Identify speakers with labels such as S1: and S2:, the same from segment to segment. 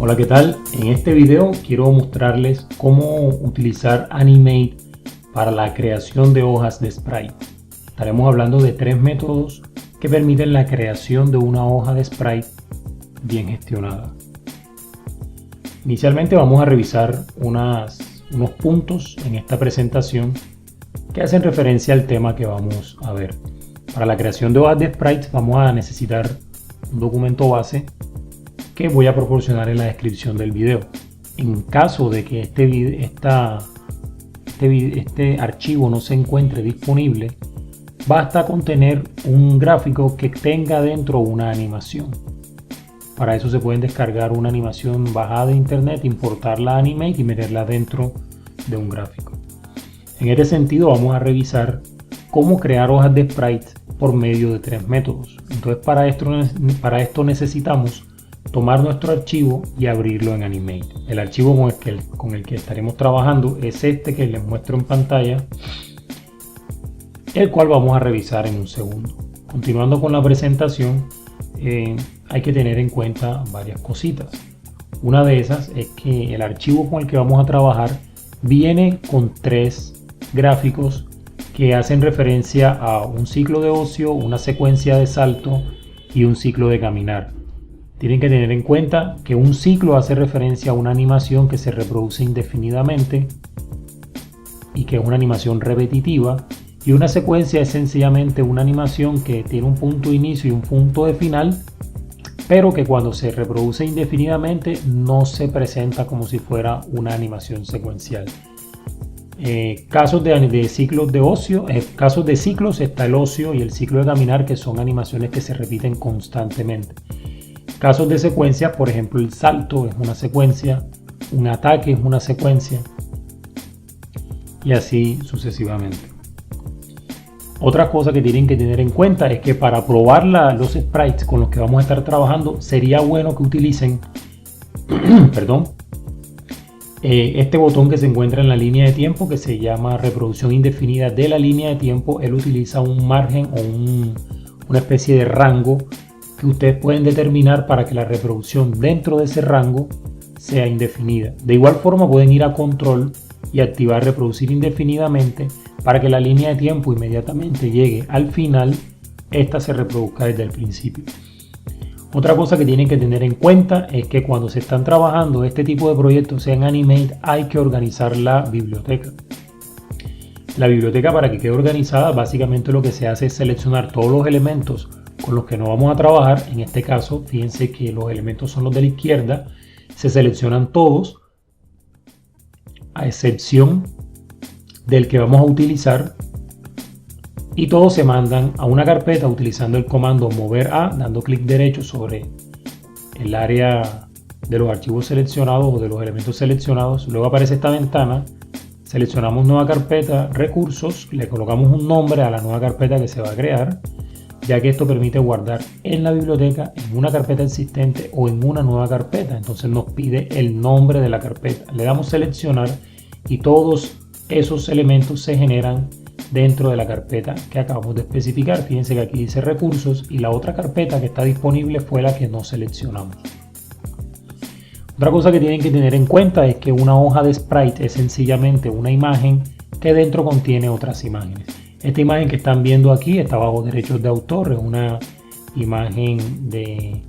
S1: Hola, ¿qué tal? En este video quiero mostrarles cómo utilizar Animate para la creación de hojas de sprite. Estaremos hablando de 3 métodos que permiten la creación de una hoja de sprite bien gestionada. Inicialmente vamos a revisar unos puntos en esta presentación que hacen referencia al tema que vamos a ver. Para la creación de hojas de sprites vamos a necesitar un documento base que voy a proporcionar en la descripción del video. En caso de que este archivo no se encuentre disponible, basta con tener un gráfico que tenga dentro una animación. Para eso se pueden descargar una animación bajada de internet, importarla a Animate y meterla dentro de un gráfico. En este sentido vamos a revisar cómo crear hojas de sprite por medio de 3 métodos. Entonces para esto necesitamos tomar nuestro archivo y abrirlo en Animate. El archivo con el que estaremos trabajando es este que les muestro en pantalla, el cual vamos a revisar en un segundo. Continuando con la presentación, hay que tener en cuenta varias cositas. Una de esas es que el archivo con el que vamos a trabajar viene con 3 gráficos que hacen referencia a un ciclo de ocio, una secuencia de salto y un ciclo de caminar. Tienen que tener en cuenta que un ciclo hace referencia a una animación que se reproduce indefinidamente y que es una animación repetitiva, y una secuencia es sencillamente una animación que tiene un punto de inicio y un punto de final, pero que cuando se reproduce indefinidamente no se presenta como si fuera una animación secuencial. Casos de ciclos de ocio, casos de ciclos está el ocio y el ciclo de caminar, que son animaciones que se repiten constantemente. Casos de secuencias, por ejemplo, el salto es una secuencia, un ataque es una secuencia y así sucesivamente. Otra cosa que tienen que tener en cuenta es que para probar los sprites con los que vamos a estar trabajando, sería bueno que utilicen este botón que se encuentra en la línea de tiempo, que se llama reproducción indefinida de la línea de tiempo. Él utiliza un margen o una especie de rango que ustedes pueden determinar para que la reproducción dentro de ese rango sea indefinida. De igual forma pueden ir a control y activar reproducir indefinidamente para que la línea de tiempo inmediatamente llegue al final, esta se reproduzca desde el principio. Otra cosa que tienen que tener en cuenta es que cuando se están trabajando este tipo de proyectos en Animate hay que organizar la biblioteca. La biblioteca, para que quede organizada, básicamente lo que se hace es seleccionar todos los elementos con los que no vamos a trabajar. En este caso, fíjense que los elementos son los de la izquierda, se seleccionan todos a excepción del que vamos a utilizar, y todos se mandan a una carpeta utilizando el comando mover a, dando clic derecho sobre el área de los archivos seleccionados o de los elementos seleccionados. Luego aparece esta ventana, seleccionamos nueva carpeta, recursos, le colocamos un nombre a la nueva carpeta que se va a crear, ya que esto permite guardar en la biblioteca, en una carpeta existente o en una nueva carpeta. Entonces nos pide el nombre de la carpeta, le damos seleccionar y todos esos elementos se generan dentro de la carpeta que acabamos de especificar. Fíjense que aquí dice recursos y la otra carpeta que está disponible fue la que no seleccionamos. Otra cosa que tienen que tener en cuenta es que una hoja de sprite es sencillamente una imagen que dentro contiene otras imágenes. Esta imagen que están viendo aquí está bajo derechos de autor, es una imagen de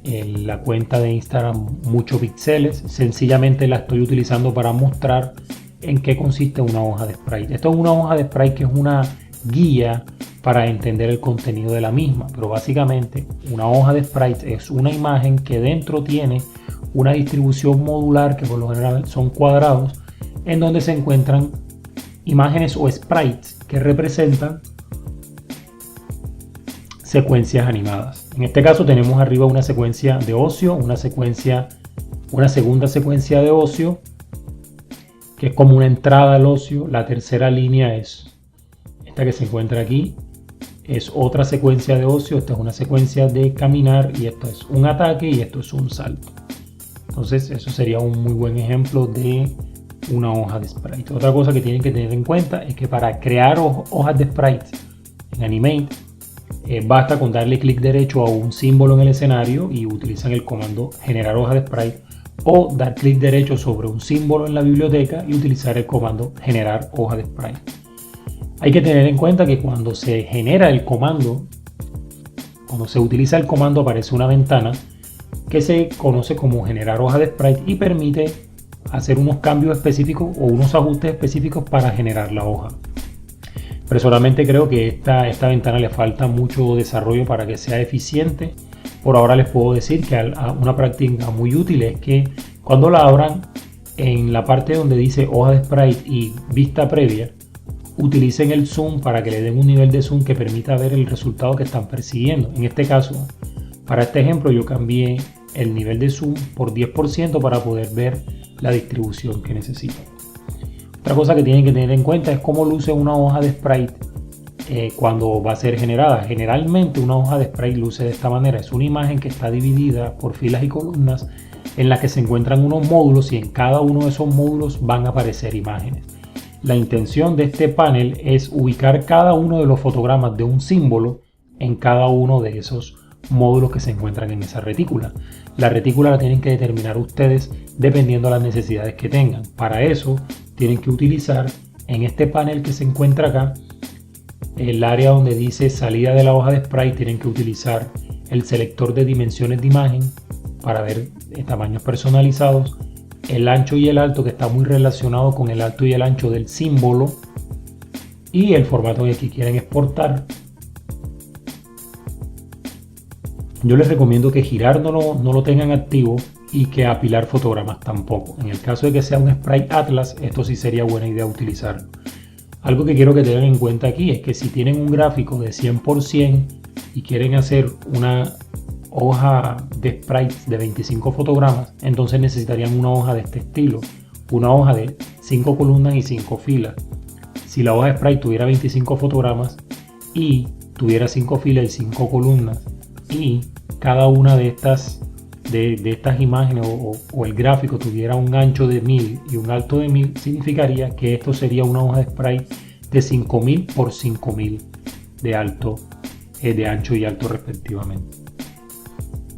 S1: la cuenta de Instagram Mucho Pixeles. Sencillamente la estoy utilizando para mostrar en qué consiste una hoja de sprite. Esto es una hoja de sprite que es una guía para entender el contenido de la misma, pero básicamente una hoja de sprite es una imagen que dentro tiene una distribución modular, que por lo general son cuadrados, en donde se encuentran imágenes o sprites que representan secuencias animadas. En este caso tenemos arriba una secuencia de ocio, una segunda secuencia de ocio, que es como una entrada al ocio. La tercera línea es esta que se encuentra aquí, es otra secuencia de ocio. Esta es una secuencia de caminar y esto es un ataque y esto es un salto. Entonces eso sería un muy buen ejemplo de una hoja de sprite. Otra cosa que tienen que tener en cuenta es que para crear hojas de sprite en Animate basta con darle clic derecho a un símbolo en el escenario y utilizan el comando generar hoja de sprite o dar clic derecho sobre un símbolo en la biblioteca y utilizar el comando generar hoja de sprite. Hay que tener en cuenta que cuando se genera el comando, cuando se utiliza el comando, aparece una ventana que se conoce como generar hoja de sprite y permite hacer unos cambios específicos o unos ajustes específicos para generar la hoja. Personalmente creo que esta ventana le falta mucho desarrollo para que sea eficiente. Por ahora les puedo decir que una práctica muy útil es que cuando la abran, en la parte donde dice hoja de sprite y vista previa, utilicen el zoom para que le den un nivel de zoom que permita ver el resultado que están persiguiendo. En este caso, para este ejemplo, yo cambié el nivel de zoom por 10% para poder ver la distribución que necesito. Otra cosa que tienen que tener en cuenta es cómo luce una hoja de sprite cuando va a ser generada. Generalmente una hoja de sprite luce de esta manera. Es una imagen que está dividida por filas y columnas en las que se encuentran unos módulos y en cada uno de esos módulos van a aparecer imágenes. La intención de este panel es ubicar cada uno de los fotogramas de un símbolo en cada uno de esos módulos que se encuentran en esa retícula. La retícula la tienen que determinar ustedes dependiendo de las necesidades que tengan. Para eso tienen que utilizar en este panel que se encuentra acá, el área donde dice salida de la hoja de sprite, tienen que utilizar el selector de dimensiones de imagen para ver tamaños personalizados, el ancho y el alto, que está muy relacionado con el alto y el ancho del símbolo, y el formato en el que quieren exportar. Yo les recomiendo que girar no lo tengan activo y que apilar fotogramas tampoco. En el caso de que sea un Sprite Atlas, esto sí sería buena idea utilizarlo. Algo que quiero que tengan en cuenta aquí es que si tienen un gráfico de 100% y quieren hacer una hoja de sprites de 25 fotogramas, entonces necesitarían una hoja de este estilo, una hoja de 5 columnas y 5 filas. Si la hoja de sprite tuviera 25 fotogramas y tuviera 5 filas y 5 columnas y cada una de estas imágenes o el gráfico tuviera un ancho de 1000 y un alto de 1000, significaría que esto sería una hoja de sprite de 5000 por 5000 de alto, de ancho y alto respectivamente.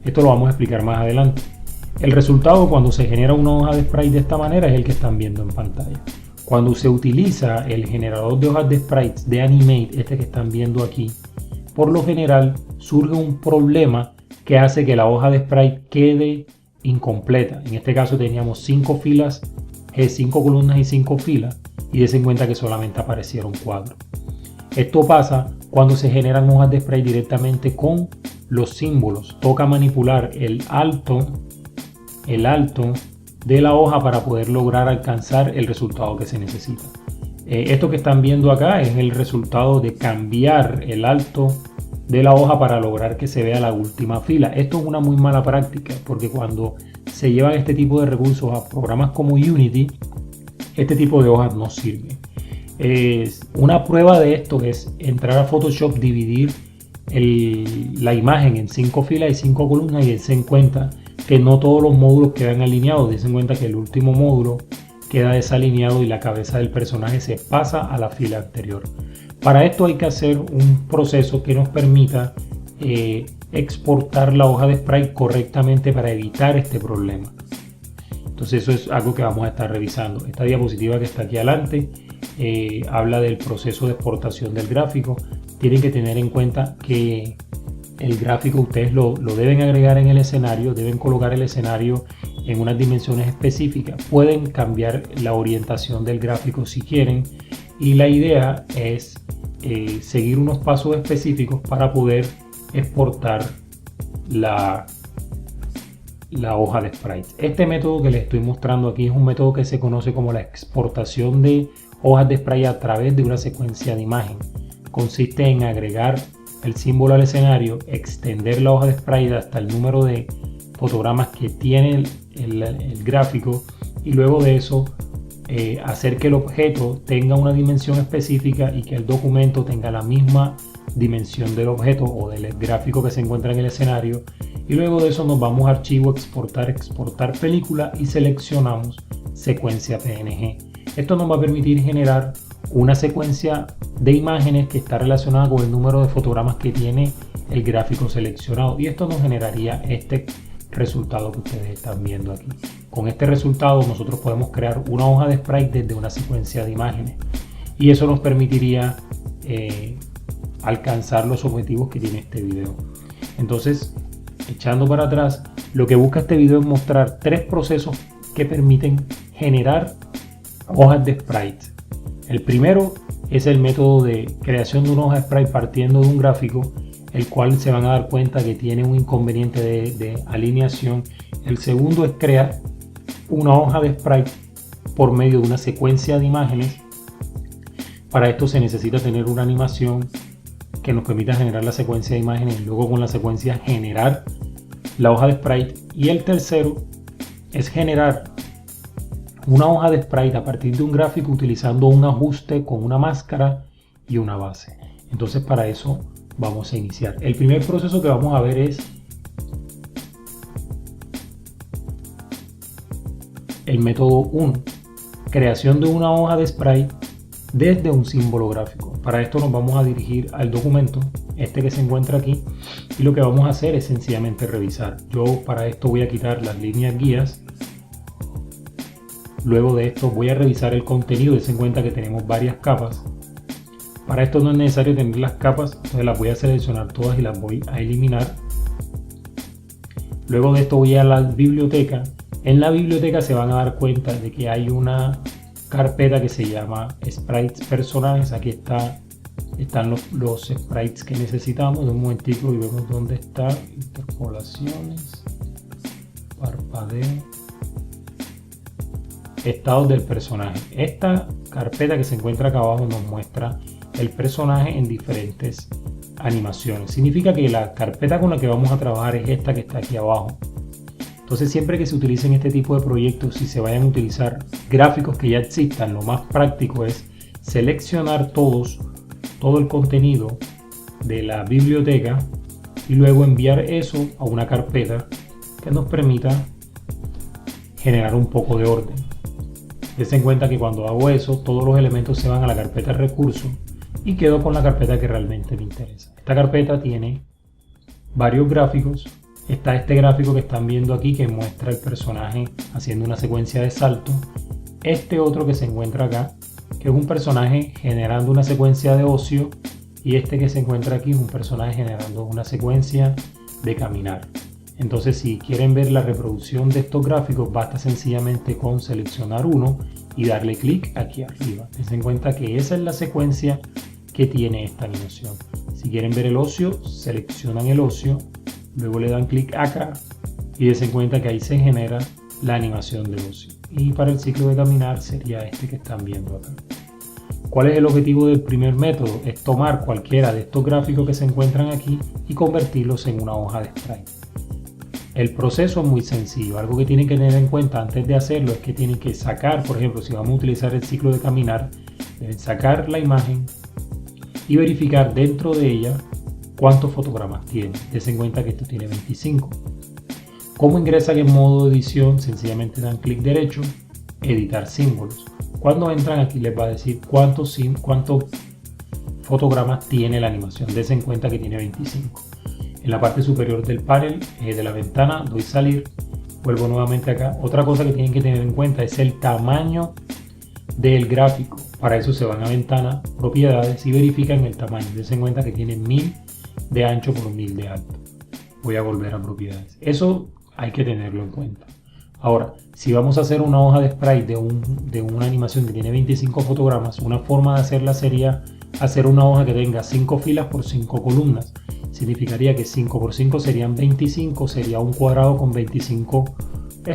S1: Esto lo vamos a explicar más adelante. El resultado cuando se genera una hoja de sprite de esta manera es el que están viendo en pantalla. Cuando se utiliza el generador de hojas de sprites de Animate, este que están viendo aquí, por lo general surge un problema que hace que la hoja de sprite quede incompleta. En este caso teníamos 5 filas, 5 columnas y 5 filas, y des en cuenta que solamente aparecieron 4. Esto pasa cuando se generan hojas de sprite directamente con los símbolos. Toca manipular el alto de la hoja para poder lograr alcanzar el resultado que se necesita. Esto que están viendo acá es el resultado de cambiar el alto de la hoja para lograr que se vea la última fila. Esto es una muy mala práctica porque cuando se llevan este tipo de recursos a programas como Unity, este tipo de hojas no sirve. Una prueba de esto es entrar a Photoshop, dividir la imagen en 5 filas y 5 columnas y dense en cuenta que no todos los módulos quedan alineados. Dense en cuenta que el último módulo queda desalineado y la cabeza del personaje se pasa a la fila anterior. Para esto hay que hacer un proceso que nos permita exportar la hoja de sprite correctamente para evitar este problema. Entonces eso es algo que vamos a estar revisando. Esta diapositiva que está aquí adelante habla del proceso de exportación del gráfico. Tienen que tener en cuenta que el gráfico ustedes lo deben agregar en el escenario, deben colocar el escenario en unas dimensiones específicas. Pueden cambiar la orientación del gráfico si quieren, y la idea es seguir unos pasos específicos para poder exportar la hoja de sprites. Este método que les estoy mostrando aquí es un método que se conoce como la exportación de hojas de sprite a través de una secuencia de imagen. Consiste en agregar el símbolo al escenario, extender la hoja de sprite hasta el número de fotogramas que tiene el gráfico y luego de eso hacer que el objeto tenga una dimensión específica y que el documento tenga la misma dimensión del objeto o del gráfico que se encuentra en el escenario, y luego de eso nos vamos a archivo, exportar película y seleccionamos secuencia PNG. Esto nos va a permitir generar una secuencia de imágenes que está relacionada con el número de fotogramas que tiene el gráfico seleccionado, y esto nos generaría este resultado que ustedes están viendo aquí. Con este resultado nosotros podemos crear una hoja de sprite desde una secuencia de imágenes y eso nos permitiría alcanzar los objetivos que tiene este video. Entonces, echando para atrás, lo que busca este video es mostrar 3 procesos que permiten generar hojas de sprite. El primero es el método de creación de una hoja de sprite partiendo de un gráfico, el cual se van a dar cuenta que tiene un inconveniente de alineación. El segundo es crear una hoja de sprite por medio de una secuencia de imágenes. Para esto se necesita tener una animación que nos permita generar la secuencia de imágenes y luego con la secuencia generar la hoja de sprite. Y el tercero es generar una hoja de sprite a partir de un gráfico utilizando un ajuste con una máscara y una base. Entonces para eso vamos a iniciar. El primer proceso que vamos a ver es el método 1, creación de una hoja de sprite desde un símbolo gráfico. Para esto nos vamos a dirigir al documento, este que se encuentra aquí, y lo que vamos a hacer es sencillamente revisar. Yo para esto voy a quitar las líneas guías. Luego de esto voy a revisar el contenido, dense en cuenta que tenemos varias capas. Para esto no es necesario tener las capas, entonces las voy a seleccionar todas y las voy a eliminar. Luego de esto voy a la biblioteca. En la biblioteca se van a dar cuenta de que hay una carpeta que se llama Sprites Personajes. Aquí están los sprites que necesitamos. De un momentico y vemos dónde está. Interpolaciones, parpadeo, estados del personaje. Esta carpeta que se encuentra acá abajo nos muestra el personaje en diferentes animaciones. Significa que la carpeta con la que vamos a trabajar es esta que está aquí abajo. Entonces siempre que se utilicen este tipo de proyectos, si se vayan a utilizar gráficos que ya existan, lo más práctico es seleccionar todo el contenido de la biblioteca y luego enviar eso a una carpeta que nos permita generar un poco de orden. Dense en cuenta que cuando hago eso, todos los elementos se van a la carpeta recursos y quedo con la carpeta que realmente me interesa. Esta carpeta tiene varios gráficos. Está este gráfico que están viendo aquí que muestra el personaje haciendo una secuencia de salto. Este otro que se encuentra acá, que es un personaje generando una secuencia de ocio. Y este que se encuentra aquí es un personaje generando una secuencia de caminar. Entonces si quieren ver la reproducción de estos gráficos, basta sencillamente con seleccionar uno y darle clic aquí arriba. Dense en cuenta que esa es la secuencia que tiene esta animación. Si quieren ver el ocio, seleccionan el ocio. Luego le dan clic acá y dense cuenta que ahí se genera la animación de ocio. Y para el ciclo de caminar sería este que están viendo acá. ¿Cuál es el objetivo del primer método? Es tomar cualquiera de estos gráficos que se encuentran aquí y convertirlos en una hoja de sprite. El proceso es muy sencillo. Algo que tienen que tener en cuenta antes de hacerlo es que tienen que sacar, por ejemplo, si vamos a utilizar el ciclo de caminar, deben sacar la imagen y verificar dentro de ella cuántos fotogramas tiene. Dense en cuenta que esto tiene 25. ¿Cómo ingresan en modo edición? Sencillamente dan clic derecho, editar símbolos. Cuando entran aquí les va a decir cuántos fotogramas tiene la animación. Dense en cuenta que tiene 25. En la parte superior del panel de la ventana doy salir, vuelvo nuevamente acá. Otra cosa que tienen que tener en cuenta es el tamaño del gráfico. Para eso se van a ventana, propiedades y verifican el tamaño. Dense en cuenta que tiene 1000 de ancho por 1000 de alto. Voy a volver a propiedades. Eso hay que tenerlo en cuenta. Ahora, si vamos a hacer una hoja de sprite de una animación que tiene 25 fotogramas, una forma de hacerla sería hacer una hoja que tenga 5 filas por 5 columnas. Significaría que 5 por 5 serían 25, sería un cuadrado con 25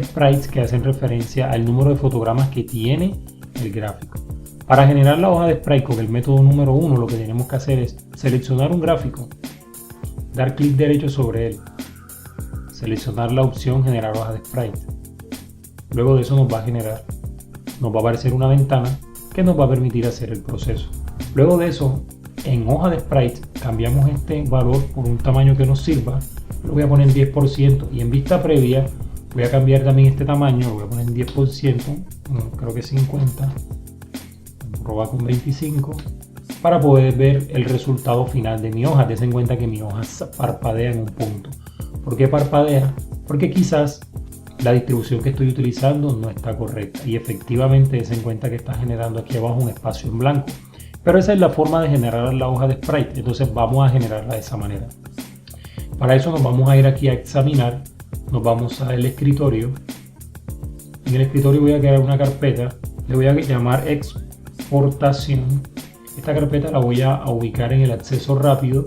S1: sprites que hacen referencia al número de fotogramas que tiene el gráfico. Para generar la hoja de sprite con el método número 1, lo que tenemos que hacer es seleccionar un gráfico, dar clic derecho sobre él, seleccionar la opción generar hoja de sprite. Luego de eso nos va a aparecer una ventana que nos va a permitir hacer el proceso. Luego de eso, en hoja de sprite cambiamos este valor por un tamaño que nos sirva. Lo voy a poner en 10% y en vista previa voy a cambiar también este tamaño, lo voy a poner en 10%, creo que 50, probar con 25 para poder ver el resultado final de mi hoja. Ten en cuenta que mi hoja parpadea en un punto. ¿Por qué parpadea? porque quizás la distribución que estoy utilizando no está correcta y efectivamente se cuenta que está generando aquí abajo un espacio en blanco. Pero esa es la forma de generar la hoja de sprite, entonces vamos a generarla de esa manera. Para eso nos vamos a ir aquí a examinar, nos vamos al escritorio. En el escritorio voy a crear una carpeta, le voy a llamar exportación. Esta carpeta la voy a ubicar en el acceso rápido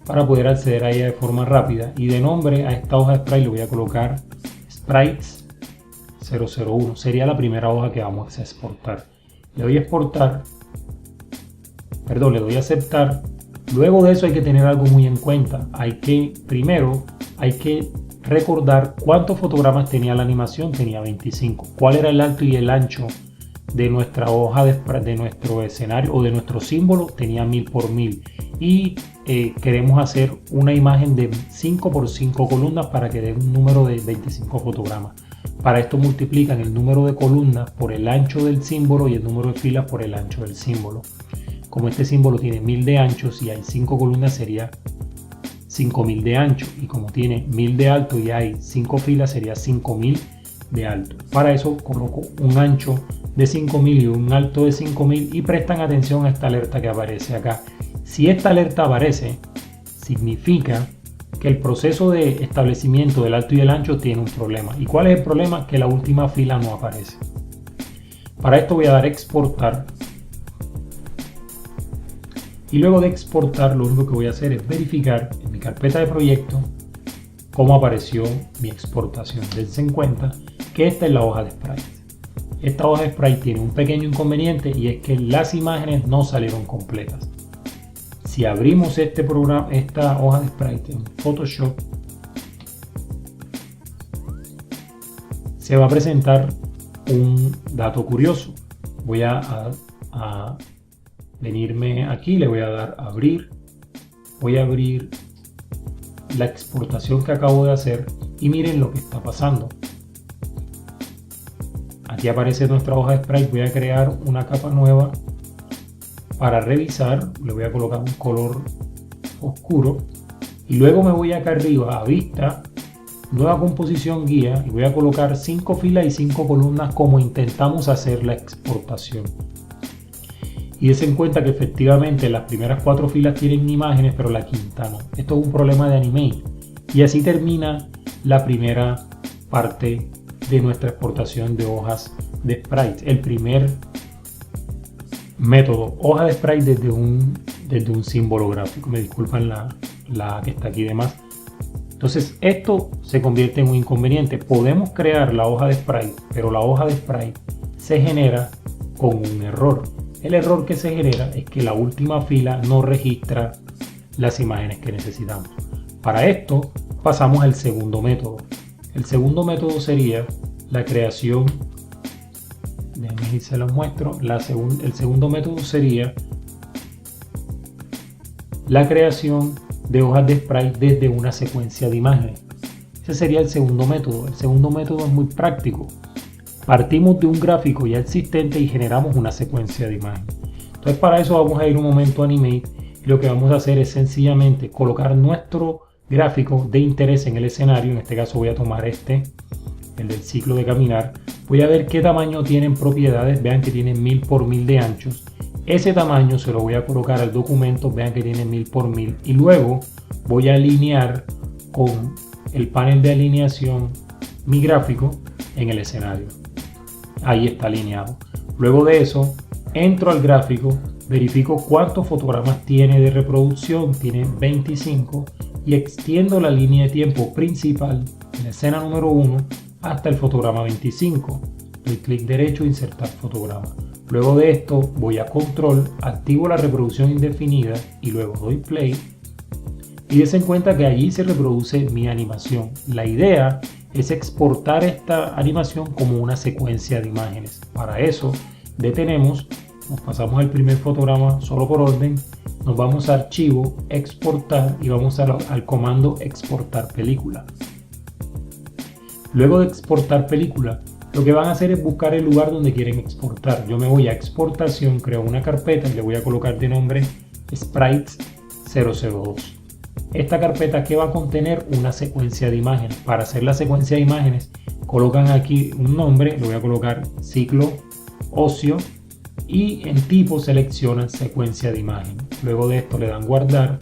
S1: para poder acceder a ella de forma rápida. Y de nombre a esta hoja de sprite le voy a colocar sprites 001. Sería la primera hoja que vamos a exportar. Le doy a exportar, perdón, le doy a aceptar. Luego de eso hay que tener algo muy en cuenta. Primero hay que recordar cuántos fotogramas tenía la animación. Tenía 25. ¿Cuál era el alto y el ancho de nuestra hoja de nuestro escenario o de nuestro símbolo? Tenía 1000 por 1000. Y queremos hacer una imagen de 5 por 5 columnas para que dé un número de 25 fotogramas. Para esto multiplican el número de columnas por el ancho del símbolo y el número de filas por el ancho del símbolo. Como este símbolo tiene 1000 de ancho, si hay 5 columnas sería 5000 de ancho. Y como tiene 1000 de alto y hay 5 filas, sería 5000 de alto. Para eso coloco un ancho de 5000 y un alto de 5000 y prestan atención a esta alerta que aparece acá. Si esta alerta aparece, significa que el proceso de establecimiento del alto y el ancho tiene un problema. ¿Y cuál es el problema? Que la última fila no aparece. Para esto voy a dar a exportar. Y luego de exportar, lo único que voy a hacer es verificar en mi carpeta de proyecto cómo apareció mi exportación. Dense en cuenta que esta es la hoja de sprite. Esta hoja de sprite tiene un pequeño inconveniente y es que las imágenes no salieron completas. Si abrimos esta hoja de sprite en Photoshop, se va a presentar un dato curioso. Voy a venirme aquí, le voy a dar a abrir. Voy a abrir la exportación que acabo de hacer y miren lo que está pasando. Aquí aparece nuestra hoja de sprite. Voy a crear una capa nueva para revisar. Le voy a colocar un color oscuro y luego me voy acá arriba a vista, nueva composición, guía, y voy a colocar 5 filas y 5 columnas como intentamos hacer la exportación. Y dense en cuenta que efectivamente las primeras 4 filas tienen imágenes, pero la quinta no. Esto es un problema de Animate. Y así termina la primera parte de nuestra exportación de hojas de sprite. El primer método, hoja de sprite desde un símbolo gráfico. Me disculpan la que está aquí de más. Entonces esto se convierte en un inconveniente. Podemos crear la hoja de sprite, pero la hoja de sprite se genera con un error. El error que se genera es que la última fila no registra las imágenes que necesitamos. Para esto pasamos al segundo método. El segundo método sería la creación. Déjenme y se los muestro. El segundo método sería la creación de hojas de sprite desde una secuencia de imágenes. Ese sería el segundo método. El segundo método es muy práctico. Partimos de un gráfico ya existente y generamos una secuencia de imágenes. Entonces para eso vamos a ir un momento a Animate y lo que vamos a hacer es sencillamente colocar nuestro gráfico de interés en el escenario. En este caso voy a tomar el del ciclo de caminar. Voy a ver qué tamaño tienen propiedades. Vean que tiene 1000 por 1000 de anchos. Ese tamaño se lo voy a colocar al documento. Vean que tiene 1000 por 1000 y luego voy a alinear con el panel de alineación mi gráfico en el escenario. Ahí está alineado. Luego de eso entro al gráfico, verifico cuántos fotogramas tiene de reproducción. Tiene 25 y extiendo la línea de tiempo principal en la escena número 1 hasta el fotograma 25. Doy clic derecho, insertar fotograma. Luego de esto voy a control, activo la reproducción indefinida y luego doy play. Y dense en cuenta que allí se reproduce mi animación. La idea es exportar esta animación como una secuencia de imágenes. Para eso detenemos, nos pasamos al primer fotograma solo por orden, nos vamos a archivo, exportar y vamos al comando exportar película. Luego de exportar película, lo que van a hacer es buscar el lugar donde quieren exportar. Yo me voy a exportación, creo una carpeta y le voy a colocar de nombre sprites 002. esta carpeta que va a contener una secuencia de imágenes. Para hacer la secuencia de imágenes colocan aquí un nombre, lo voy a colocar ciclo óseo, y en tipo seleccionan secuencia de imagen. Luego de esto le dan guardar,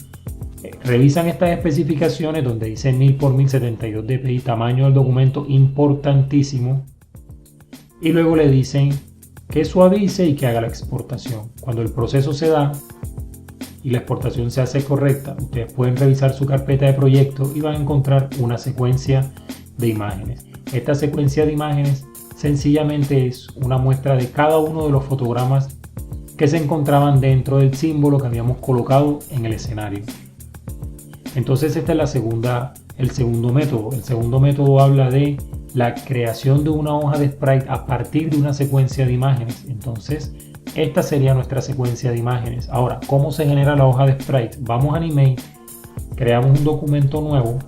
S1: revisan estas especificaciones donde dice 1000 por 1072 dpi, tamaño del documento importantísimo, y luego le dicen que suavice y que haga la exportación. Cuando el proceso se da y la exportación se hace correcta, ustedes pueden revisar su carpeta de proyecto y van a encontrar una secuencia de imágenes. Esta secuencia de imágenes sencillamente es una muestra de cada uno de los fotogramas que se encontraban dentro del símbolo que habíamos colocado en el escenario. Entonces esta es el segundo método. El segundo método habla de la creación de una hoja de sprite a partir de una secuencia de imágenes. Entonces esta sería nuestra secuencia de imágenes. Ahora, ¿cómo se genera la hoja de sprite? Vamos a Animate, creamos un documento nuevo.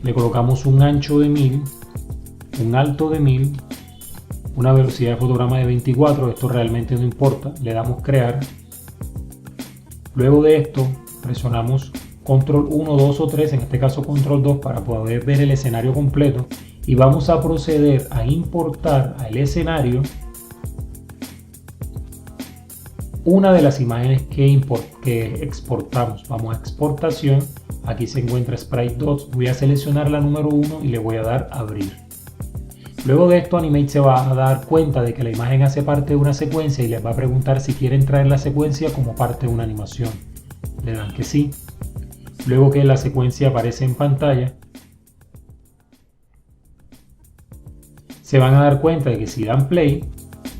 S1: Le colocamos un ancho de 1000, un alto de 1000, una velocidad de fotograma de 24, esto realmente no importa, le damos crear. Luego de esto presionamos control 1, 2 o 3, en este caso control 2 para poder ver el escenario completo, y vamos a proceder a importar al escenario una de las imágenes que exportamos. Vamos a exportación, aquí se encuentra Sprite Dots, voy a seleccionar la número 1 y le voy a dar abrir. Luego de esto Animate se va a dar cuenta de que la imagen hace parte de una secuencia y les va a preguntar si quieren traer la secuencia como parte de una animación. Le dan que sí. Luego que la secuencia aparece en pantalla, se van a dar cuenta de que si dan play,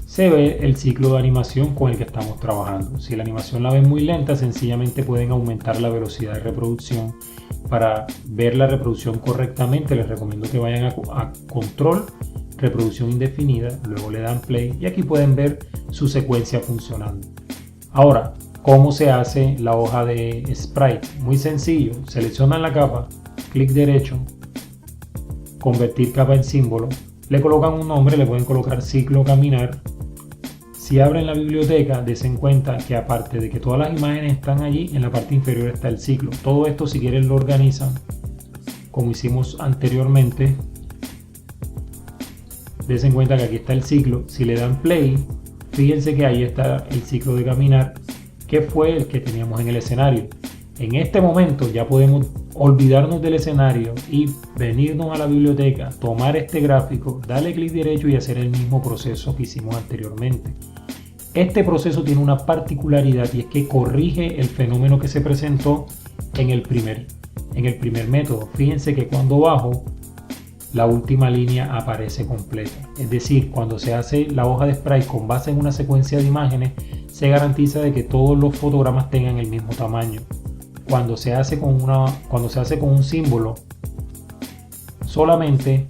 S1: se ve el ciclo de animación con el que estamos trabajando. Si la animación la ven muy lenta, sencillamente pueden aumentar la velocidad de reproducción. Para ver la reproducción correctamente, les recomiendo que vayan a control, reproducción indefinida, luego le dan play y aquí pueden ver su secuencia funcionando. Ahora, ¿cómo se hace la hoja de sprite? Muy sencillo, seleccionan la capa, clic derecho, convertir capa en símbolo, le colocan un nombre, le pueden colocar ciclo caminar. Si abren la biblioteca, dense cuenta que aparte de que todas las imágenes están allí, en la parte inferior está el ciclo. Todo esto, si quieren, lo organizan como hicimos anteriormente. Dense cuenta que aquí está el ciclo. Si le dan play, fíjense que ahí está el ciclo de caminar, que fue el que teníamos en el escenario. En este momento ya podemos olvidarnos del escenario y venirnos a la biblioteca, tomar este gráfico, darle clic derecho y hacer el mismo proceso que hicimos anteriormente. Este proceso tiene una particularidad y es que corrige el fenómeno que se presentó en el primer método. Fíjense que cuando bajo, la última línea aparece completa. Es decir, cuando se hace la hoja de sprite con base en una secuencia de imágenes, se garantiza de que todos los fotogramas tengan el mismo tamaño. Cuando se hace con un símbolo, solamente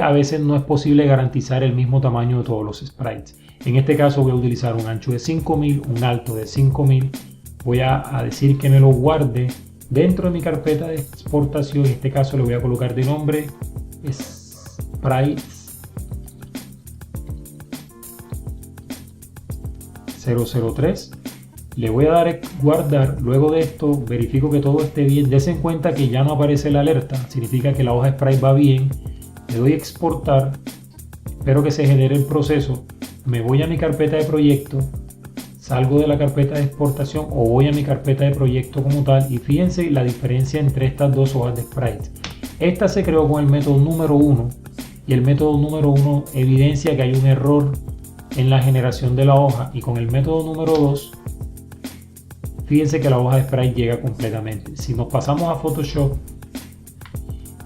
S1: a veces no es posible garantizar el mismo tamaño de todos los sprites. En este caso voy a utilizar un ancho de 5000, un alto de 5000. Voy a decir que me lo guarde dentro de mi carpeta de exportación. En este caso le voy a colocar de nombre Sprites 003. Le voy a dar guardar. Luego de esto verifico que todo esté bien. Dense en cuenta que ya no aparece la alerta, significa que la hoja de sprite va bien. Le doy exportar, espero que se genere el proceso. Me voy a mi carpeta de proyecto, salgo de la carpeta de exportación o voy a mi carpeta de proyecto como tal, y fíjense la diferencia entre estas dos hojas de sprite. Esta se creó con el método número 1 y el método número 1 evidencia que hay un error en la generación de la hoja, y con el método número 2 fíjense que la hoja de sprite llega completamente. Si nos pasamos a Photoshop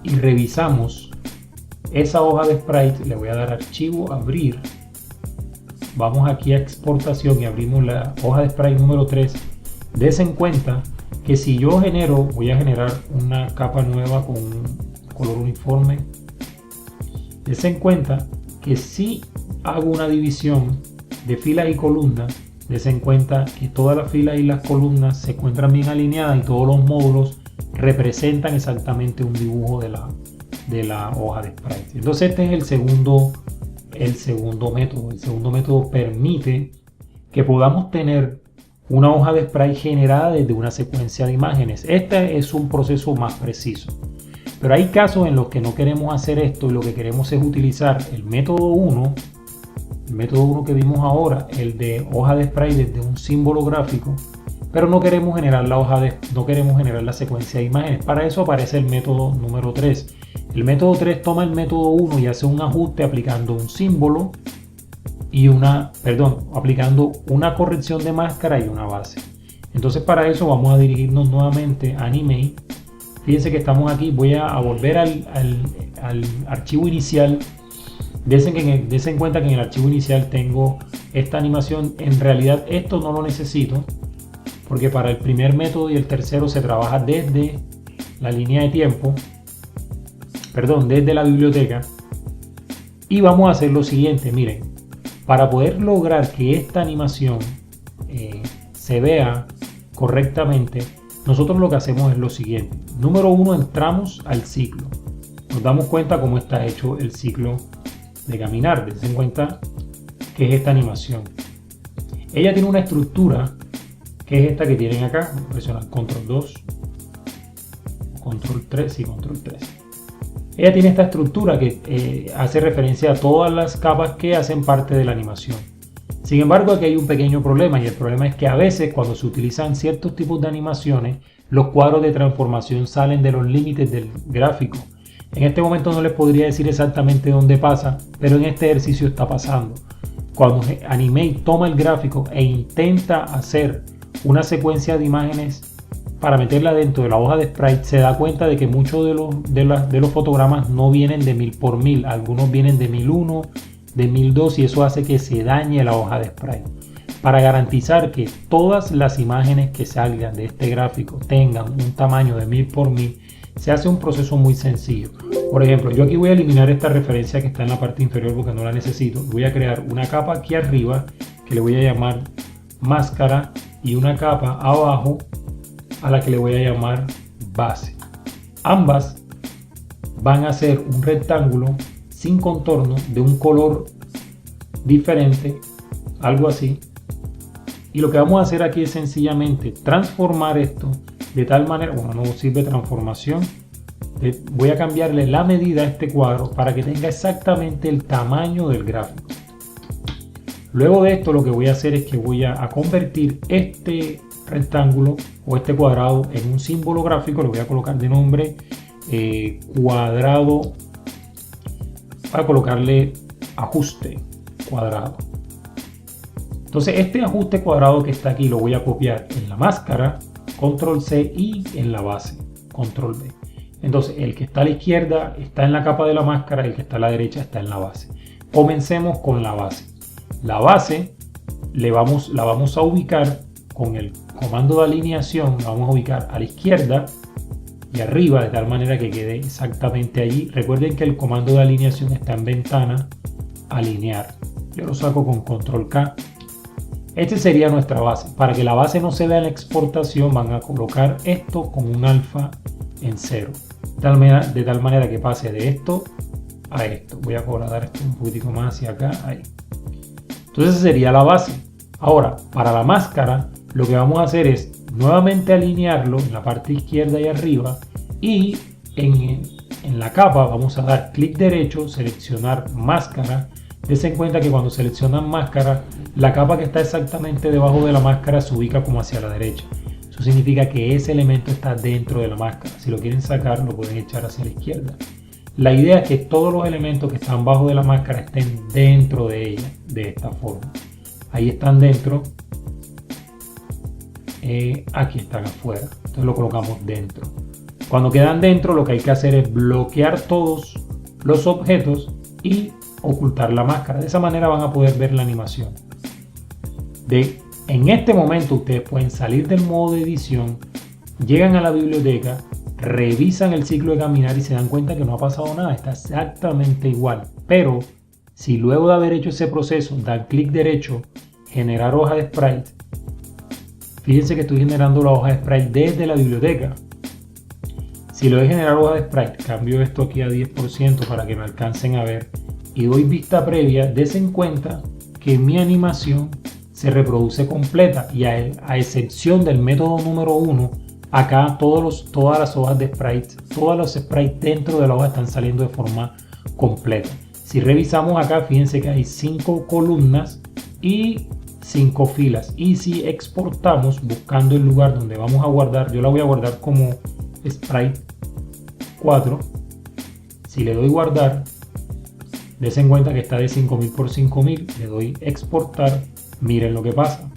S1: y revisamos esa hoja de sprite, le voy a dar archivo, abrir. Vamos aquí a exportación y abrimos la hoja de sprite número 3. Dense en cuenta que si yo voy a generar una capa nueva con un color uniforme. Dense en cuenta que si hago una división de filas y columnas, dense en cuenta que todas las filas y las columnas se encuentran bien alineadas y todos los módulos representan exactamente un dibujo de la hoja de sprite. Entonces este es el segundo método. El segundo método permite que podamos tener una hoja de sprite generada desde una secuencia de imágenes. Este es un proceso más preciso. Pero hay casos en los que no queremos hacer esto y lo que queremos es utilizar el método 1, que vimos ahora, el de hoja de sprite desde un símbolo gráfico, pero no queremos generar la secuencia de imágenes. Para eso aparece el método número 3. El método 3 toma el método 1 y hace un ajuste aplicando un símbolo y aplicando una corrección de máscara y una base. Entonces para eso vamos a dirigirnos nuevamente a Animate. Fíjense que estamos aquí, voy a volver al archivo inicial. Dense en cuenta que en el archivo inicial tengo esta animación. En realidad esto no lo necesito, porque para el primer método y el tercero se trabaja desde la línea de tiempo, desde la biblioteca. Y vamos a hacer lo siguiente, miren, para poder lograr que esta animación se vea correctamente, nosotros lo que hacemos es lo siguiente. Número 1, entramos al ciclo. Nos damos cuenta cómo está hecho el ciclo de caminar. Dense en cuenta que es esta animación. Ella tiene una estructura que es esta que tienen acá. Voy a presionar control 2, control 3 y control 3. Ella tiene esta estructura que hace referencia a todas las capas que hacen parte de la animación. Sin embargo, aquí hay un pequeño problema, y el problema es que a veces cuando se utilizan ciertos tipos de animaciones, los cuadros de transformación salen de los límites del gráfico. En este momento no les podría decir exactamente dónde pasa, pero en este ejercicio está pasando. Cuando Animate toma el gráfico e intenta hacer una secuencia de imágenes para meterla dentro de la hoja de sprite, se da cuenta de que muchos de los fotogramas no vienen de 1000 por 1000, algunos vienen de 1001, de 1002, y eso hace que se dañe la hoja de sprite. Para garantizar que todas las imágenes que salgan de este gráfico tengan un tamaño de 1000 por 1000, se hace un proceso muy sencillo. Por ejemplo, yo aquí voy a eliminar esta referencia que está en la parte inferior porque no la necesito. Voy a crear una capa aquí arriba que le voy a llamar máscara, y una capa abajo a la que le voy a llamar base. Ambas van a ser un rectángulo sin contorno de un color diferente, algo así. Y lo que vamos a hacer aquí es sencillamente transformar esto de tal manera, no sirve transformación, voy a cambiarle la medida a este cuadro para que tenga exactamente el tamaño del gráfico. Luego de esto lo que voy a hacer es que voy a convertir este rectángulo o este cuadrado en un símbolo gráfico. Le voy a colocar de nombre cuadrado, para colocarle ajuste cuadrado. Entonces este ajuste cuadrado que está aquí lo voy a copiar en la máscara, control C, y en la base, control V. Entonces el que está a la izquierda está en la capa de la máscara, y el que está a la derecha está en la base. Comencemos con la base. La base la vamos a ubicar con el comando de alineación, la vamos a ubicar a la izquierda y arriba, de tal manera que quede exactamente allí. Recuerden que el comando de alineación está en ventana, alinear. Yo lo saco con control K. Este sería nuestra base. Para que la base no se vea en la exportación, van a colocar esto con un alfa en 0. De tal manera que pase de esto a esto. Voy a acomodar esto un poquitico más hacia acá, ahí. Entonces esa sería la base. Ahora, para la máscara, lo que vamos a hacer es nuevamente alinearlo en la parte izquierda y arriba, y en la capa vamos a dar clic derecho, seleccionar máscara. Dense en cuenta que cuando seleccionan máscara, la capa que está exactamente debajo de la máscara se ubica como hacia la derecha. Eso significa que ese elemento está dentro de la máscara. Si lo quieren sacar, lo pueden echar hacia la izquierda. La idea es que todos los elementos que están bajo de la máscara estén dentro de ella, de esta forma. Ahí están dentro. Aquí están afuera. Entonces lo colocamos dentro. Cuando quedan dentro, lo que hay que hacer es bloquear todos los objetos y ocultar la máscara. De esa manera van a poder ver la animación. En este momento ustedes pueden salir del modo de edición, llegan a la biblioteca, revisan el ciclo de caminar y se dan cuenta que no ha pasado nada, está exactamente igual. Pero si luego de haber hecho ese proceso dan clic derecho, generar hoja de sprite, fíjense que estoy generando la hoja de sprite desde la biblioteca. Si lo de generar hoja de sprite, cambio esto aquí a 10% para que me alcancen a ver y doy vista previa, dense en cuenta que mi animación se reproduce completa, y a excepción del método número 1, acá todas las hojas de sprites, todos los sprites dentro de la hoja están saliendo de forma completa. Si revisamos acá, fíjense que hay 5 columnas y 5 filas, y si exportamos buscando el lugar donde vamos a guardar, yo la voy a guardar como sprite 4. Si le doy guardar, des en cuenta que está de 5000 por 5000, le doy exportar, miren lo que pasa.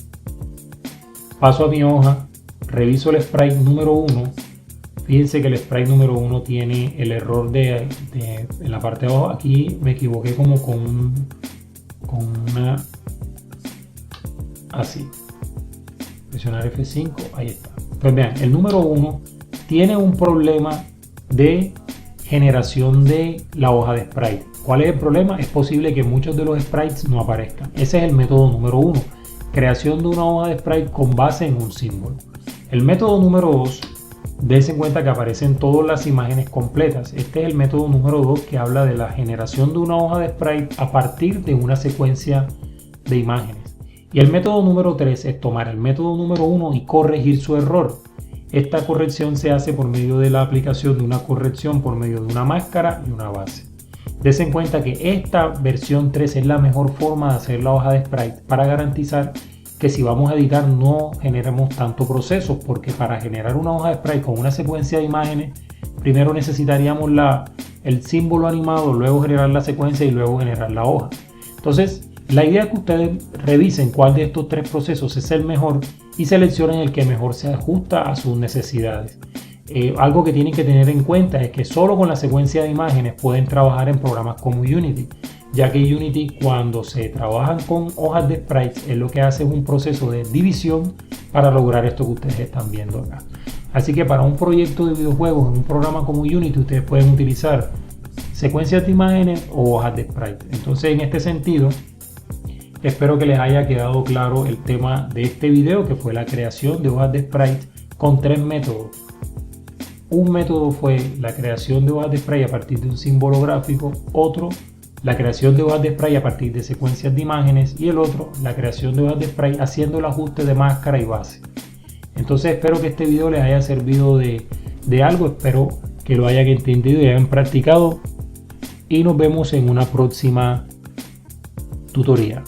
S1: Paso a mi hoja, reviso el sprite número 1. Fíjense que el sprite número 1 tiene el error en la parte de abajo. Aquí me equivoqué como con una así. Presionar F5, ahí está. Pues vean, el número 1 tiene un problema de generación de la hoja de sprite. ¿Cuál es el problema? Es posible que muchos de los sprites no aparezcan. Ese es el método número 1. Creación de una hoja de sprite con base en un símbolo. El método número 2, des en cuenta que aparecen todas las imágenes completas. Este es el método número 2 que habla de la generación de una hoja de sprite a partir de una secuencia de imágenes. Y el método número 3 es tomar el método número 1 y corregir su error. Esta corrección se hace por medio de la aplicación de una corrección por medio de una máscara y una base. Des en cuenta que esta versión 3 es la mejor forma de hacer la hoja de sprite para garantizar que si vamos a editar no generemos tanto proceso, porque para generar una hoja de sprite con una secuencia de imágenes, primero necesitaríamos el símbolo animado, luego generar la secuencia y luego generar la hoja. Entonces, la idea es que ustedes revisen cuál de estos 3 procesos es el mejor y seleccionen el que mejor se ajusta a sus necesidades. Algo que tienen que tener en cuenta es que solo con la secuencia de imágenes pueden trabajar en programas como Unity, ya que Unity, cuando se trabajan con hojas de sprites, es lo que hace un proceso de división para lograr esto que ustedes están viendo acá. Así que para un proyecto de videojuegos en un programa como Unity, ustedes pueden utilizar secuencias de imágenes o hojas de sprites. Entonces, en este sentido, espero que les haya quedado claro el tema de este video, que fue la creación de hojas de sprites con 3 métodos. Un método fue la creación de hojas de sprite a partir de un símbolo gráfico, otro la creación de hojas de sprite a partir de secuencias de imágenes, y el otro la creación de hojas de sprite haciendo el ajuste de máscara y base. Entonces espero que este video les haya servido de algo, espero que lo hayan entendido y hayan practicado, y nos vemos en una próxima tutoría.